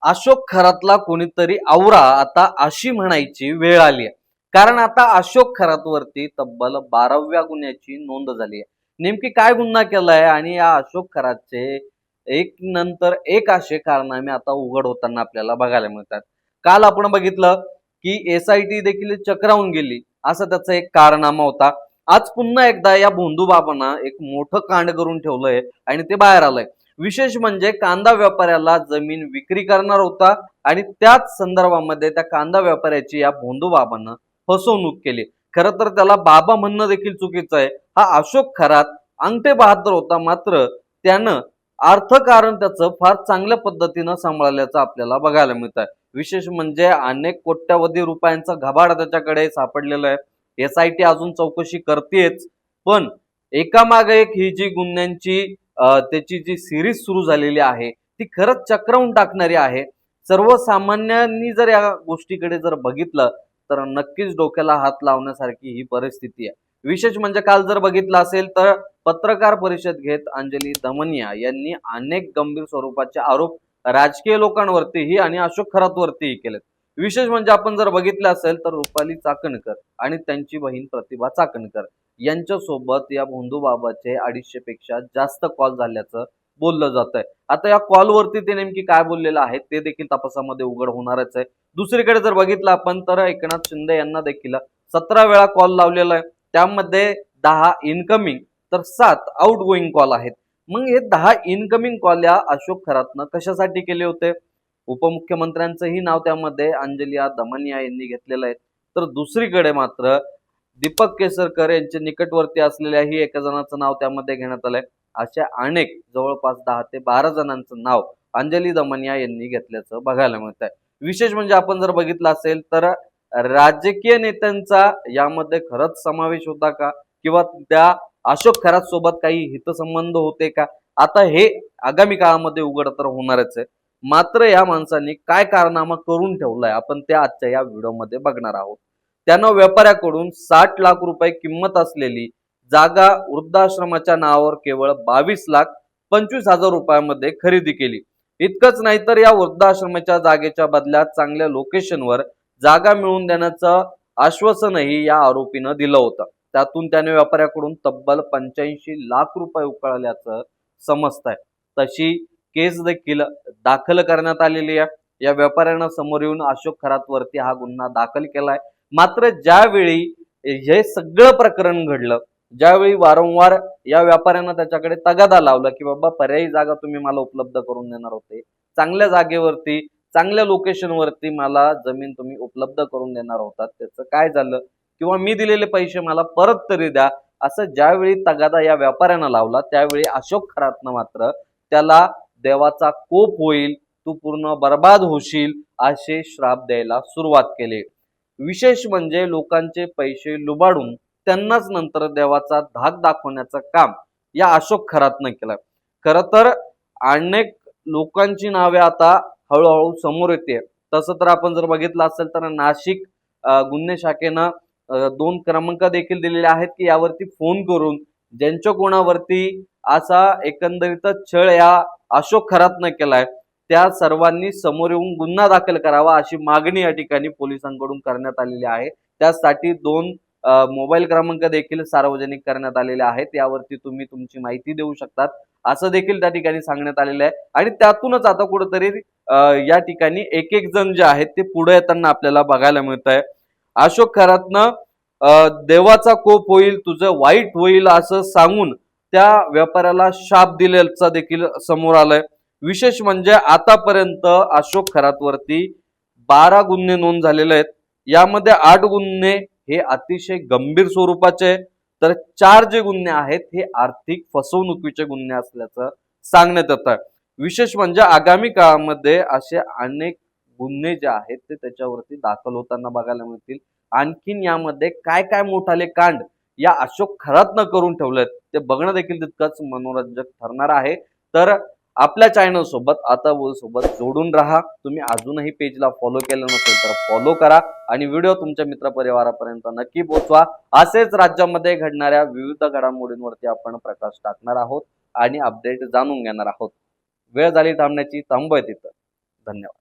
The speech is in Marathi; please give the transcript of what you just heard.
अशोक खरातला कोणीतरी आवरा आता अशी म्हणायची वेळ आली आहे. कारण आता अशोक खरातवरती तब्बल 12व्या गुन्ह्याची नोंद झाली आहे. नेमकी काय गुन्हा केलाय आणि या अशोक खरातचे एक नंतर एक असे कारनामे आता उघड होताना आपल्याला बघायला मिळतात. काल आपण बघितलं की SIT देखील चक्रावून गेली, असं त्याचा एक कारनामा होता. आज पुन्हा एकदा या भोंदू बाबांना एक मोठं कांड करून ठेवलंय आणि ते बाहेर आलंय. विशेष म्हणजे कांदा व्यापाऱ्याला जमीन विक्री करणार होता आणि त्याच संदर्भामध्ये त्या कांदा व्यापाऱ्याची या भोंदू बाबांना फसवणूक केली. खरं तर त्याला बाबा म्हणणं देखील चुकीचं आहे. हा अशोक खरात अंगठे बहादर होता, मात्र त्यानं अर्थकारण त्याचं फार चांगल्या पद्धतीनं सांभाळल्याचं आपल्याला बघायला मिळत आहे. विशेष म्हणजे अनेक कोट्यावधी रुपयांचा घबाड त्याच्याकडे सापडलेलं आहे. SIT अजून चौकशी करतेच, पण एकामागे एक ही जी गुन्ह्यांची त्याची जी सिरीज सुरू झालेली आहे ती खरंच चक्रावून टाकणारी आहे. सर्वसामान्यांनी जर या गोष्टीकडे जर बघितलं तर नक्कीच डोक्याला हात लावण्यासारखी ही परिस्थिती आहे. विशेष म्हणजे काल जर बघितलं असेल तर पत्रकार परिषद घेत अंजली दमनिया यांनी अनेक गंभीर स्वरूपाचे आरोप राजकीय लोकांवरतीही आणि अशोक खरातवरतीही केलेत. विशेष म्हणजे आपण जर बघितलं असेल तर रुपाली चाकणकर आणि त्यांची बहीण प्रतिभा चाकणकर यांच्यासोबत या भोंदू बाबाचे 250 पेक्षा जास्त कॉल झाल्याचं बोललं जात आहे. आता या कॉलवरती ते नेमकी काय बोललेलं आहे ते देखील तपासामध्ये उघड होणारच आहे. दुसरीकडे जर बघितलं आपण तर एकनाथ शिंदे यांना देखील 17 वेळा कॉल लावलेला आहे. त्यामध्ये 10 इनकमिंग तर 7 आउट गोईंग कॉल आहेत. मग हे 10 इनकमिंग कॉल या अशोक खरातनं कशासाठी केले होते? उपमुख्यमंत्र्यांचंही नाव त्यामध्ये अंजली दमनिया यांनी घेतलेलं आहे. तर दुसरीकडे मात्र दीपक केसरकर यांच्या निकटवर्ती असलेल्याही एका जणाचं नाव त्यामध्ये घेण्यात आलंय. अशा अनेक जवळपास 10 ते 12 जणांचं नाव अंजली दमनिया यांनी घेतल्याचं बघायला मिळत आहे. विशेष म्हणजे आपण जर बघितलं असेल तर राजकीय नेत्यांचा यामध्ये खरंच समावेश होता का, किंवा त्या अशोक खरात सोबत काही हितसंबंध होते का? आता हे आगामी काळामध्ये उघड तर होणारच आहे. मात्र या माणसांनी काय कारनामा करून ठेवलाय आपण त्या आजच्या या व्हिडिओमध्ये बघणार आहोत. त्यानं व्यापाऱ्याकडून 60 लाख रुपये किंमत असलेली जागा वृद्धाश्रमाच्या नावावर केवळ 22,25,000 रुपयामध्ये खरेदी केली. इतकंच नाही तर या वृद्धाश्रमाच्या जागेच्या बदल्यात चांगल्या लोकेशनवर जागा मिळवून देण्याचं आश्वासनही या आरोपीनं दिलं होतं. त्यातून त्याने व्यापाऱ्याकडून तब्बल 85 लाख रुपये उकळल्याचं समजतंय. तशी केस देखील दाखल करण्यात आलेली आहे. या व्यापाऱ्यानं समोर येऊन अशोक खरातवरती हा गुन्हा दाखल केलाय. मात्र ज्यावेळी हे सगळं प्रकरण घडलं, ज्यावेळी वारंवार या व्यापाऱ्यांना त्याच्याकडे तगादा लावला की बाबा पर्यायी जागा तुम्ही मला उपलब्ध करून देणार होते, चांगल्या जागेवरती चांगल्या लोकेशनवरती मला जमीन तुम्ही उपलब्ध करून देणार होतात, त्याचं काय झालं, किंवा मी दिलेले पैसे मला परत तरी द्या, असं ज्यावेळी तगादा या व्यापाऱ्यानं लावला त्यावेळी अशोक खरातनं मात्र त्याला देवाचा कोप होईल, तू पूर्ण बर्बाद होशील असे श्राप द्यायला सुरुवात केली. विशेष म्हणजे लोकांचे पैसे लुबाडून त्यांनाच नंतर देवाचा धाक दाखवण्याचं काम या अशोक खरातनं केलं. खरं तर अनेक लोकांची नावे आता हळूहळू समोर येते. तसं तर आपण जर बघितलं असेल तर नाशिक गुन्हे शाखेनं 2 क्रमांक देखील दिलेले आहेत की यावरती फोन करून ज्यांच्या कोणावरती असा एकंदरीतच छळ या अशोक खरातनं केलाय त्या सर्वांनी समोर येऊन गुन्हा दाखल करावा अशी मागणी या ठिकाणी पोलिसांकडून करण्यात आलेली आहे. त्यासाठी 2 मोबाईल क्रमांक देखील सार्वजनिक करण्यात आलेले आहेत. यावरती तुम्ही तुमची माहिती देऊ शकतात असं देखील त्या ठिकाणी सांगण्यात आलेलं आहे. आणि त्यातूनच आता कुठेतरी या ठिकाणी एक एक जण जे आहेत ते पुढे येताना आपल्याला बघायला मिळत आहे. अशोक खरातनं देवाचा कोप होईल, तुझं वाईट होईल असं सांगून त्या व्यापाऱ्याला शाप दिल्याचा देखील समोर आलाय. विशेष म्हणजे आतापर्यंत अशोक खरातवरती 12 गुन्हे नोंद झालेले आहेत. यामध्ये 8 गुन्हे हे अतिशय गंभीर स्वरूपाचे, तर 4 जे गुन्हे आहेत हे आर्थिक फसवणुकीचे गुन्हे असल्याचं सांगण्यात येत आहे. विशेष म्हणजे आगामी काळामध्ये असे अनेक गुन्हे जे आहेत ते त्याच्यावरती दाखल होताना बघायला मिळतील. आणखीन यामध्ये काय काय मोठाले कांड या अशोक खरातनं करून ठेवलेत ते बघणं देखील तितकंच मनोरंजक ठरणार आहे. तर आपल्या चॅनल सोबत आता बोल सोबत जोडून राहा. तुम्ही अजूनही पेजला फॉलो केलं नसेल तर फॉलो करा आणि व्हिडिओ तुमच्या मित्रपरिवारापर्यंत नक्की पोहोचवा. असेच राज्यामध्ये घडणाऱ्या विविध घडामोडींवरती आपण प्रकाश टाकणार आहोत आणि अपडेट जाणून घेणार आहोत. वेळ झाली थांबण्याची, थांबूया तिथं. धन्यवाद.